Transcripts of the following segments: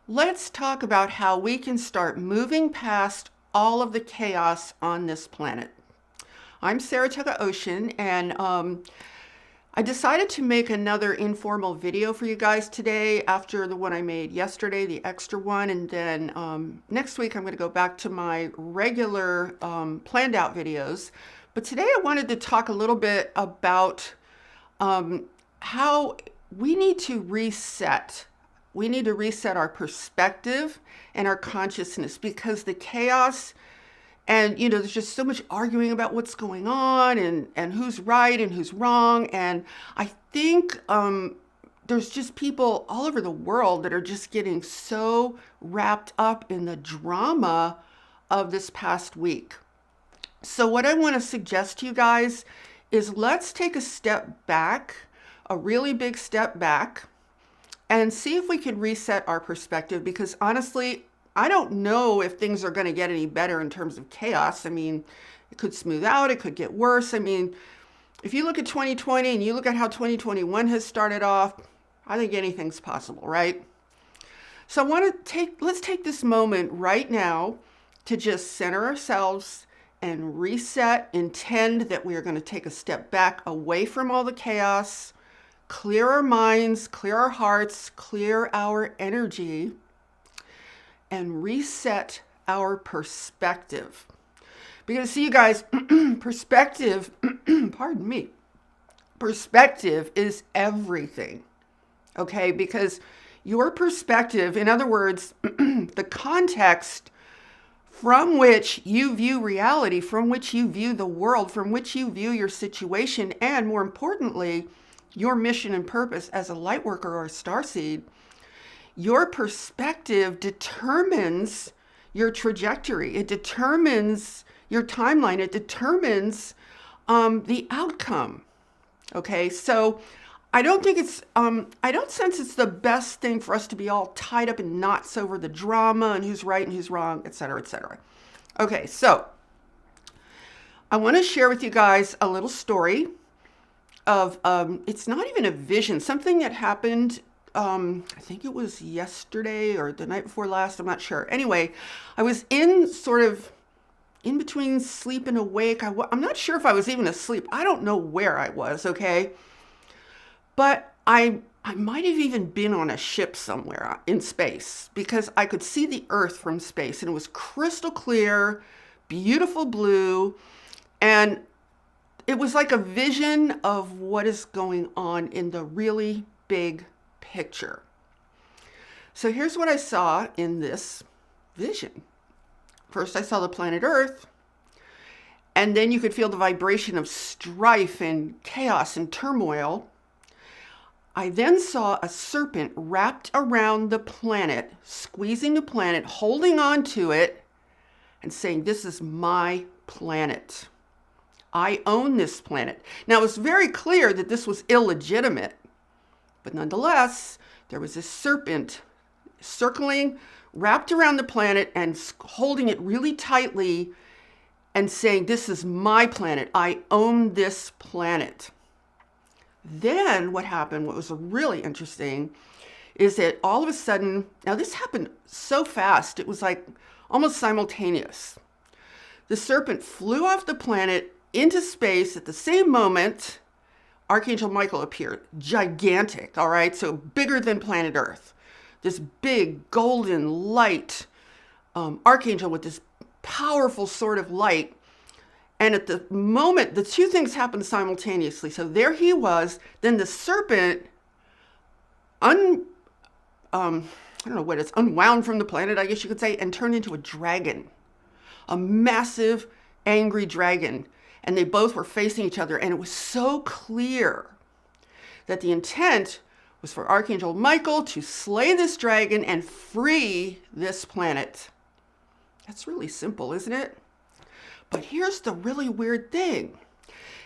Let's talk about how we can start moving past all of the chaos on this planet. I'm Saratoga Ocean, and I decided to make another informal video for you guys today after the one I made yesterday, the extra one, and then next week I'm going to go back to my regular planned out videos. But today I wanted to talk a little bit about how we need to reset. We need to reset our perspective and our consciousness because the chaos and there's just so much arguing about what's going on and who's right and who's wrong. And I think there's just people all over the world that are just getting so wrapped up in the drama of this past week. So what I want to suggest to you guys is let's take a step back, a really big step back, and see if we can reset our perspective, because honestly, I don't know if things are going to get any better in terms of chaos. I mean, it could smooth out, it could get worse. I mean, if you look at 2020 and you look at how 2021 has started off, I think anything's possible, right? So let's take this moment right now to just center ourselves and reset, intend that we are going to take a step back away from all the chaos, clear our minds, clear our hearts, clear our energy, and reset our perspective. Because see, you guys, perspective, pardon me, perspective is everything, okay? Because your perspective, in other words, the context from which you view reality, from which you view the world, from which you view your situation, and more importantly, your mission and purpose as a light worker or a starseed, your perspective determines your trajectory. It determines your timeline. It determines the outcome. Okay, so I don't sense it's the best thing for us to be all tied up in knots over the drama and who's right and who's wrong, et cetera, et cetera. Okay, so I want to share with you guys a little story of, it's not even a vision, something that happened, I think it was yesterday or the night before last, I'm not sure. Anyway, I was in between sleep and awake. I'm not sure if I was even asleep. I don't know where I was, okay? But I might have even been on a ship somewhere in space, because I could see the Earth from space and it was crystal clear, beautiful blue, and it was like a vision of what is going on in the really big picture. So here's what I saw in this vision. First, I saw the planet Earth, and then you could feel the vibration of strife and chaos and turmoil. I then saw a serpent wrapped around the planet, squeezing the planet, holding on to it, and saying, "This is my planet. I own this planet." Now, it was very clear that this was illegitimate, but nonetheless, there was this serpent circling, wrapped around the planet and holding it really tightly and saying, "This is my planet. I own this planet." Then what happened, what was really interesting, is that all of a sudden, now this happened so fast, it was like almost simultaneous. The serpent flew off the planet into space. At the same moment, Archangel Michael appeared, gigantic, all right, so bigger than planet Earth. This big golden light archangel with this powerful sword of light. And at the moment, the two things happened simultaneously. So there he was. Then the serpent, I don't know what it's, unwound from the planet, I guess you could say, and turned into a dragon, a massive, angry dragon. And they both were facing each other. And it was so clear that the intent was for Archangel Michael to slay this dragon and free this planet. That's really simple, isn't it? But here's the really weird thing.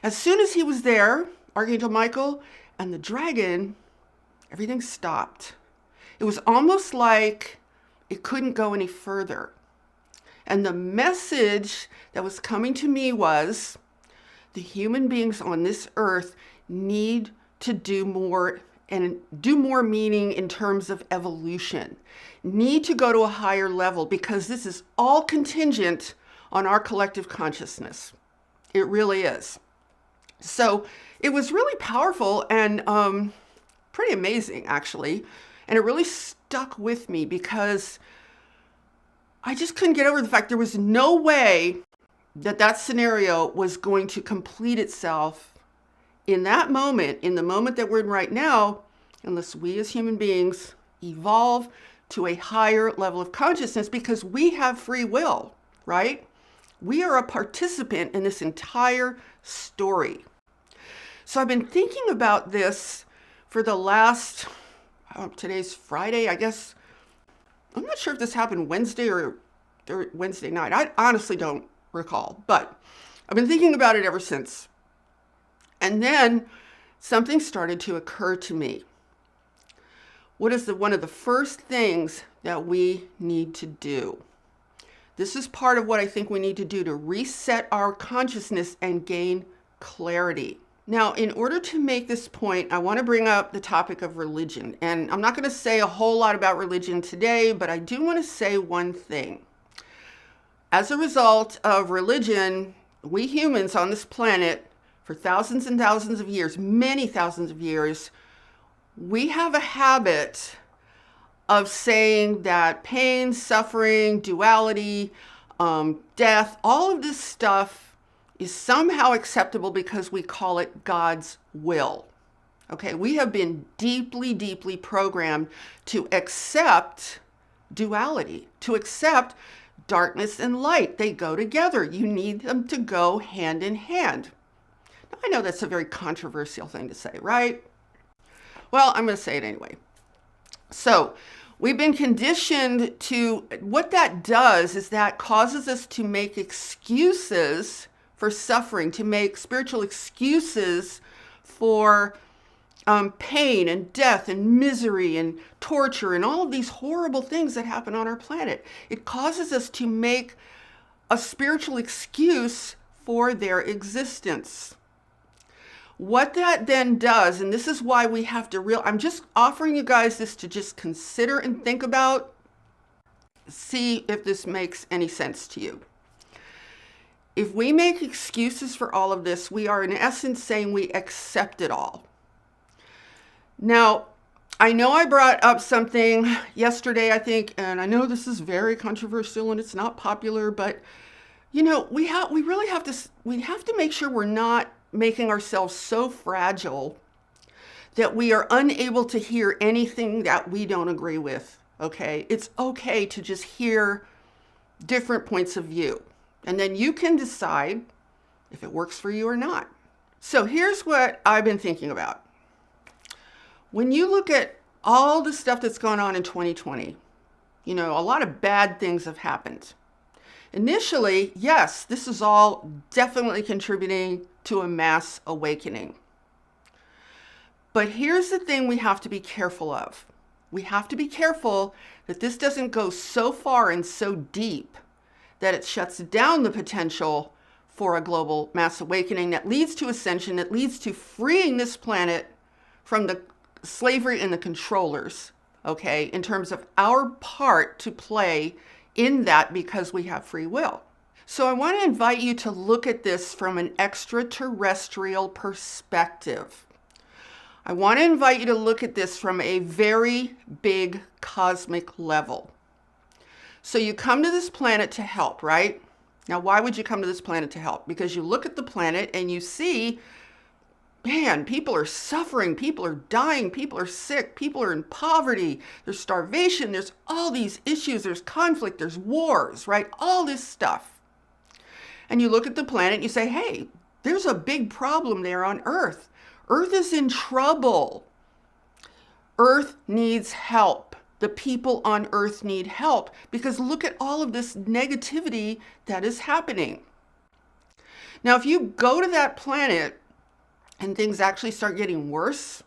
As soon as he was there, Archangel Michael and the dragon, everything stopped. It was almost like it couldn't go any further. And the message that was coming to me was, the human beings on this earth need to do more and do more meaning in terms of evolution, need to go to a higher level, because this is all contingent on our collective consciousness. It really is. So it was really powerful and pretty amazing, actually. And it really stuck with me because I just couldn't get over the fact there was no way that that scenario was going to complete itself in that moment, in the moment that we're in right now, unless we as human beings evolve to a higher level of consciousness, because we have free will, right? We are a participant in this entire story. So I've been thinking about this for the last, today's Friday, I guess. I'm not sure if this happened Wednesday or Wednesday night. I honestly don't recall, but I've been thinking about it ever since. And then something started to occur to me. What is one of the first things that we need to do? This is part of what I think we need to do to reset our consciousness and gain clarity. Now, in order to make this point, I want to bring up the topic of religion. And I'm not going to say a whole lot about religion today, but I do want to say one thing. As a result of religion, we humans on this planet, for thousands and thousands of years, many thousands of years, we have a habit of saying that pain, suffering, duality, death, all of this stuff is somehow acceptable because we call it God's will. Okay, we have been deeply, deeply programmed to accept duality, to accept darkness and light. They go together. You need them to go hand in hand. Now, I know that's a very controversial thing to say, right? Well, I'm going to say it anyway. So we've been conditioned to, what that does is that causes us to make excuses for suffering, to make spiritual excuses for pain and death and misery and torture and all of these horrible things that happen on our planet. It causes us to make a spiritual excuse for their existence. What that then does, and this is why we have to I'm just offering you guys this to just consider and think about, see if this makes any sense to you. If we make excuses for all of this, we are in essence saying we accept it all. Now, I know I brought up something yesterday, I think, and I know this is very controversial and it's not popular, but you know, we really have to make sure we're not making ourselves so fragile that we are unable to hear anything that we don't agree with, okay? It's okay to just hear different points of view, and then you can decide if it works for you or not. So here's what I've been thinking about. When you look at all the stuff that's gone on in 2020, you know, a lot of bad things have happened. Initially, yes, this is all definitely contributing to a mass awakening. But here's the thing we have to be careful of. We have to be careful that this doesn't go so far and so deep that it shuts down the potential for a global mass awakening that leads to ascension, that leads to freeing this planet from the slavery and the controllers, okay, in terms of our part to play in that because we have free will. So I want to invite you to look at this from an extraterrestrial perspective. I want to invite you to look at this from a very big cosmic level. So you come to this planet to help, right? Now, why would you come to this planet to help? Because you look at the planet and you see, man, people are suffering, people are dying, people are sick, people are in poverty, there's starvation, there's all these issues, there's conflict, there's wars, right? All this stuff. And you look at the planet and you say, hey, there's a big problem there on Earth. Earth is in trouble. Earth needs help. The people on Earth need help because look at all of this negativity that is happening. Now, if you go to that planet and things actually start getting worse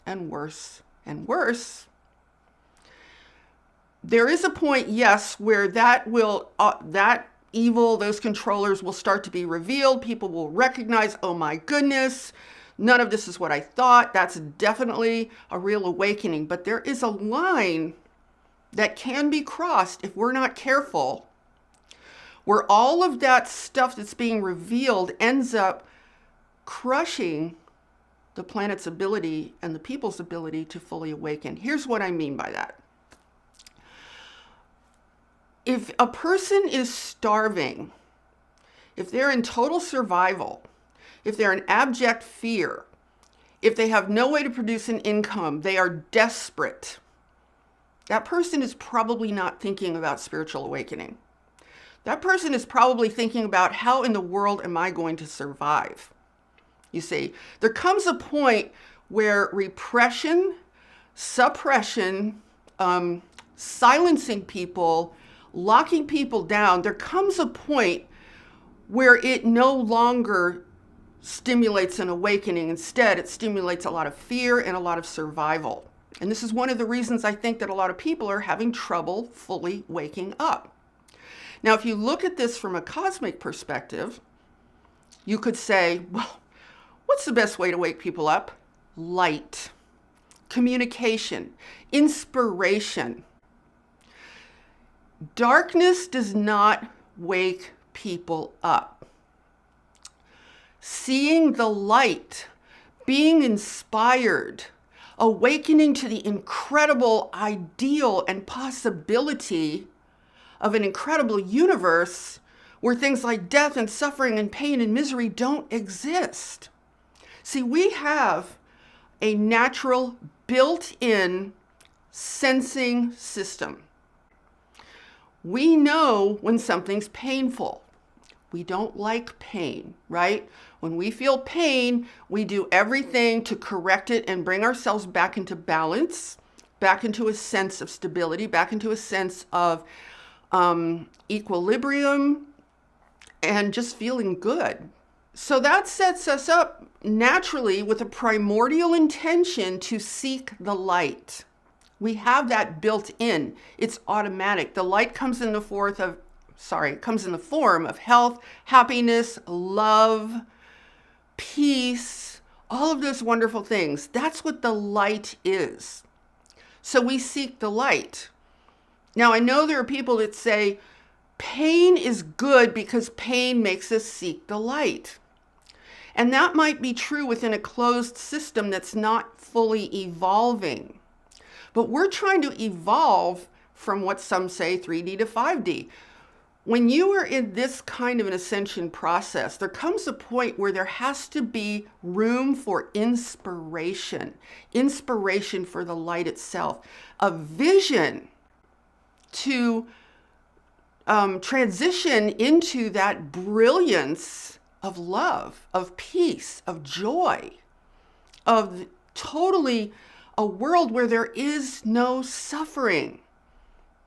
and worse and worse, there is a point, yes, where that evil, those controllers will start to be revealed. People will recognize, oh my goodness, None of this is what I thought. That's definitely a real awakening. But there is a line that can be crossed if we're not careful, where all of that stuff that's being revealed ends up crushing the planet's ability and the people's ability to fully awaken. Here's what I mean by that. If a person is starving, if they're in total survival, if they're in abject fear, if they have no way to produce an income, they are desperate, that person is probably not thinking about spiritual awakening. That person is probably thinking about, how in the world am I going to survive? You see, there comes a point where repression, suppression, silencing people, locking people down, there comes a point where it no longer stimulates an awakening. Instead, it stimulates a lot of fear and a lot of survival. And this is one of the reasons I think that a lot of people are having trouble fully waking up. Now, if you look at this from a cosmic perspective, you could say, well, what's the best way to wake people up? Light, communication, inspiration. Darkness does not wake people up. Seeing the light, being inspired, awakening to the incredible ideal and possibility of an incredible universe where things like death and suffering and pain and misery don't exist. See, we have a natural built-in sensing system. We know when something's painful. We don't like pain, right? When we feel pain, we do everything to correct it and bring ourselves back into balance, back into a sense of stability, back into a sense of equilibrium, and just feeling good. So that sets us up naturally with a primordial intention to seek the light. We have that built in. It's automatic. The light comes in the form of health, happiness, love, peace, all of those wonderful things. That's what the light is. So we seek the light. Now, I know there are people that say pain is good because pain makes us seek the light. And that might be true within a closed system that's not fully evolving. But we're trying to evolve from what some say 3D to 5D. When you are in this kind of an ascension process, there comes a point where there has to be room for inspiration for the light itself, a vision to transition into that brilliance of love, of peace, of joy, of totally a world where there is no suffering.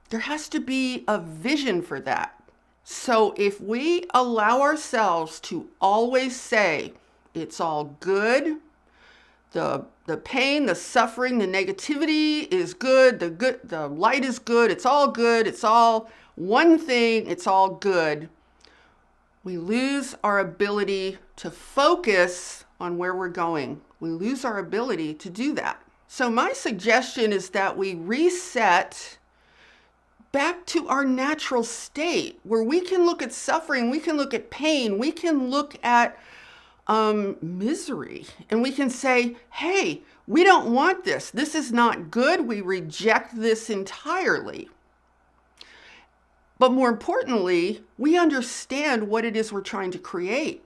There has to be a vision for that. So if we allow ourselves to always say, it's all good, the pain, the suffering, the negativity is good, the light is good, it's all good, it's all one thing, it's all good, we lose our ability to focus on where we're going. We lose our ability to do that. So my suggestion is that we reset back to our natural state where we can look at suffering, we can look at pain, we can look at misery, and we can say, hey, we don't want this. This is not good. We reject this entirely. But more importantly, we understand what it is we're trying to create.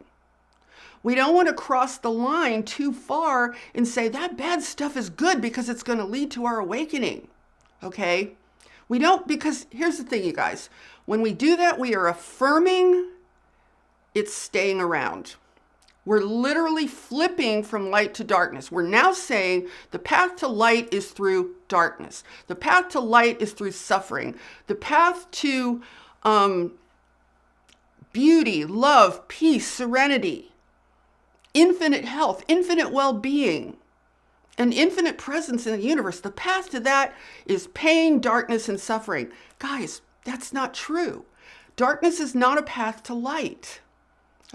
We don't want to cross the line too far and say that bad stuff is good because it's going to lead to our awakening. Okay? We don't, because here's the thing, you guys. When we do that, we are affirming it's staying around. We're literally flipping from light to darkness. We're now saying the path to light is through darkness. The path to light is through suffering. The path to beauty, love, peace, serenity, infinite health, infinite well-being, and infinite presence in the universe. The path to that is pain, darkness, and suffering. Guys, that's not true. Darkness is not a path to light.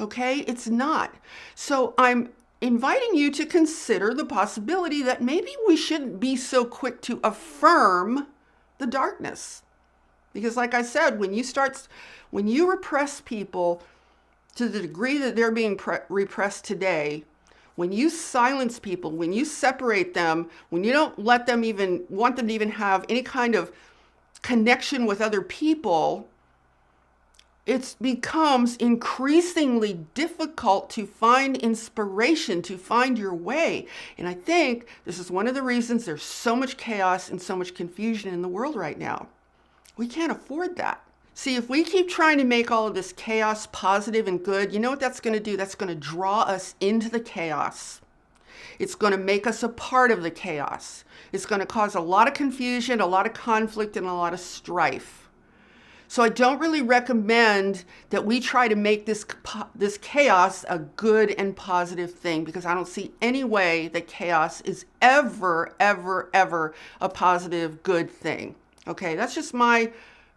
Okay, it's not. So I'm inviting you to consider the possibility that maybe we shouldn't be so quick to affirm the darkness. Because like I said, when you repress people to the degree that they're being repressed today, when you silence people, when you separate them, when you don't want them to even have any kind of connection with other people, it becomes increasingly difficult to find inspiration, to find your way. And I think this is one of the reasons there's so much chaos and so much confusion in the world right now. We can't afford that. See, if we keep trying to make all of this chaos positive and good, you know what that's going to do? That's going to draw us into the chaos. It's going to make us a part of the chaos. It's going to cause a lot of confusion, a lot of conflict, and a lot of strife. So I don't really recommend that we try to make this chaos a good and positive thing, because I don't see any way that chaos is ever, ever, ever a positive, good thing. Okay, that's just my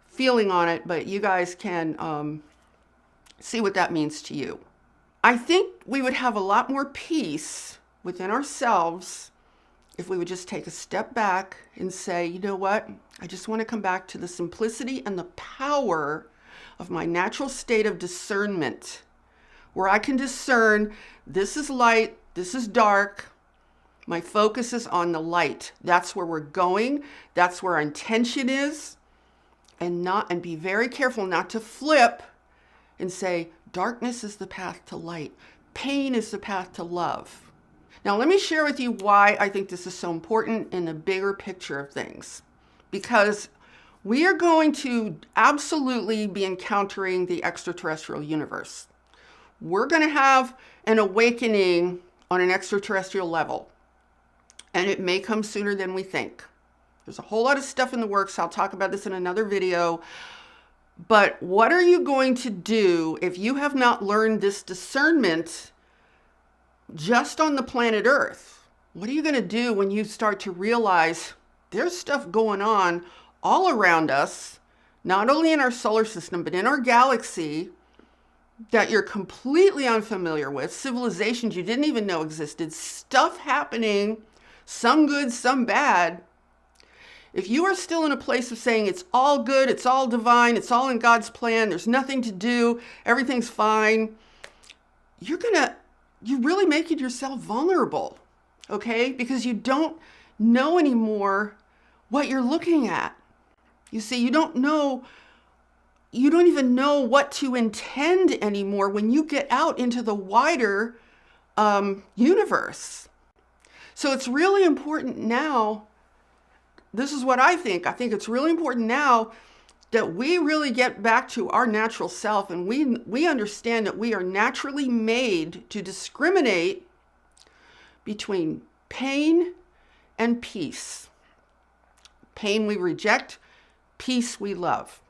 feeling on it, but you guys can see what that means to you. I think we would have a lot more peace within ourselves if we would just take a step back and say, you know what? I just want to come back to the simplicity and the power of my natural state of discernment, where I can discern this is light, this is dark. My focus is on the light. That's where we're going. That's where our intention is. And be very careful not to flip and say, darkness is the path to light. Pain is the path to love. Now, let me share with you why I think this is so important in the bigger picture of things. Because we are going to absolutely be encountering the extraterrestrial universe. We're going to have an awakening on an extraterrestrial level. And it may come sooner than we think. There's a whole lot of stuff in the works. I'll talk about this in another video. But what are you going to do if you have not learned this discernment just on the planet Earth? What are you going to do when you start to realize there's stuff going on all around us, not only in our solar system, but in our galaxy, that you're completely unfamiliar with, civilizations you didn't even know existed, stuff happening, some good, some bad. If you are still in a place of saying it's all good, it's all divine, it's all in God's plan, there's nothing to do, everything's fine, you're really making yourself vulnerable, okay? Because you don't know anymore what you're looking at. You see, you don't even know what to intend anymore when you get out into the wider universe. So it's really important now. This is what I think. I think it's really important now that we really get back to our natural self, and we understand that we are naturally made to discriminate between pain and peace. Pain we reject, peace we love.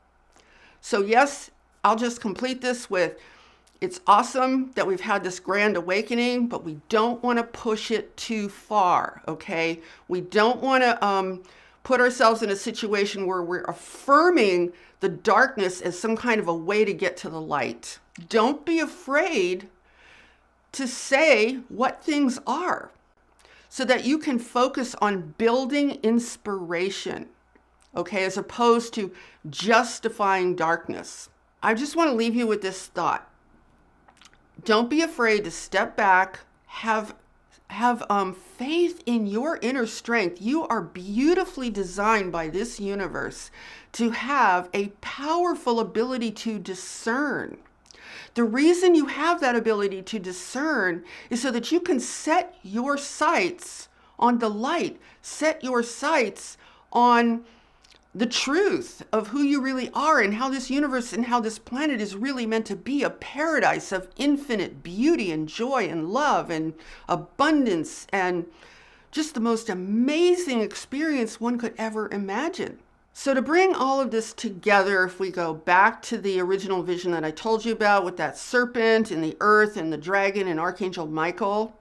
So yes, I'll just complete this with, it's awesome that we've had this grand awakening, but we don't want to push it too far, okay? We don't want to put ourselves in a situation where we're affirming the darkness as some kind of a way to get to the light. Don't be afraid to say what things are so that you can focus on building inspiration, okay, as opposed to justifying darkness. I just want to leave you with this thought. Don't be afraid to step back, have faith in your inner strength. You are beautifully designed by this universe to have a powerful ability to discern. The reason you have that ability to discern is so that you can set your sights on the light, set your sights on the truth of who you really are and how this universe and how this planet is really meant to be a paradise of infinite beauty and joy and love and abundance and just the most amazing experience one could ever imagine. So to bring all of this together, if we go back to the original vision that I told you about with that serpent and the earth and the dragon and Archangel Michael,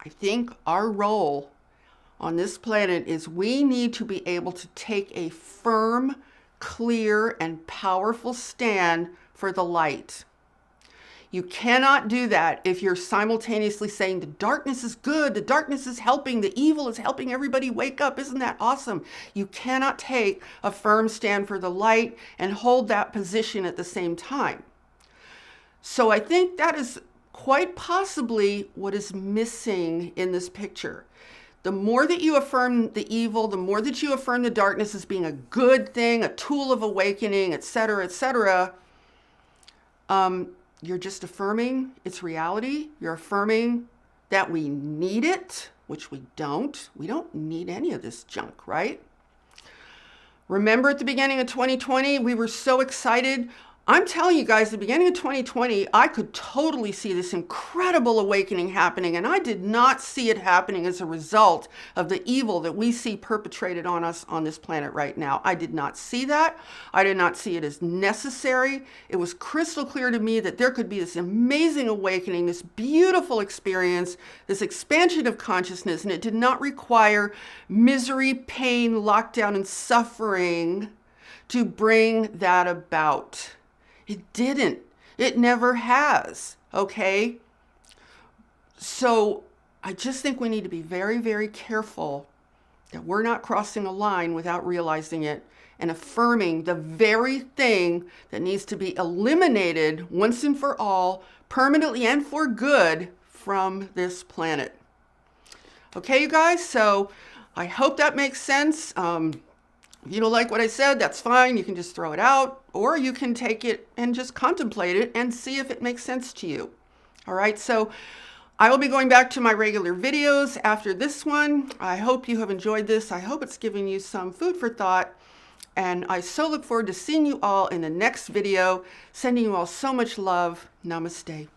I think our role on this planet is we need to be able to take a firm, clear, and powerful stand for the light. You cannot do that if you're simultaneously saying the darkness is good, the darkness is helping, the evil is helping everybody wake up. Isn't that awesome? You cannot take a firm stand for the light and hold that position at the same time. So I think that is quite possibly what is missing in this picture. The more that you affirm the evil, the more that you affirm the darkness as being a good thing, a tool of awakening, etc., you're just affirming its reality. You're affirming that we need it, which we don't. We don't need any of this junk, right? Remember at the beginning of 2020, we were so excited. I'm telling you guys, at the beginning of 2020, I could totally see this incredible awakening happening, and I did not see it happening as a result of the evil that we see perpetrated on us on this planet right now. I did not see that. I did not see it as necessary. It was crystal clear to me that there could be this amazing awakening, this beautiful experience, this expansion of consciousness, and it did not require misery, pain, lockdown, and suffering to bring that about. It didn't. It never has, okay? So I just think we need to be very, very careful that we're not crossing a line without realizing it and affirming the very thing that needs to be eliminated once and for all, permanently and for good from this planet. Okay, you guys? So I hope that makes sense. If you don't like what I said, that's fine. You can just throw it out, or you can take it and just contemplate it and see if it makes sense to you. All right, so I will be going back to my regular videos after this one. I hope you have enjoyed this. I hope it's given you some food for thought. And I so look forward to seeing you all in the next video. Sending you all so much love. Namaste.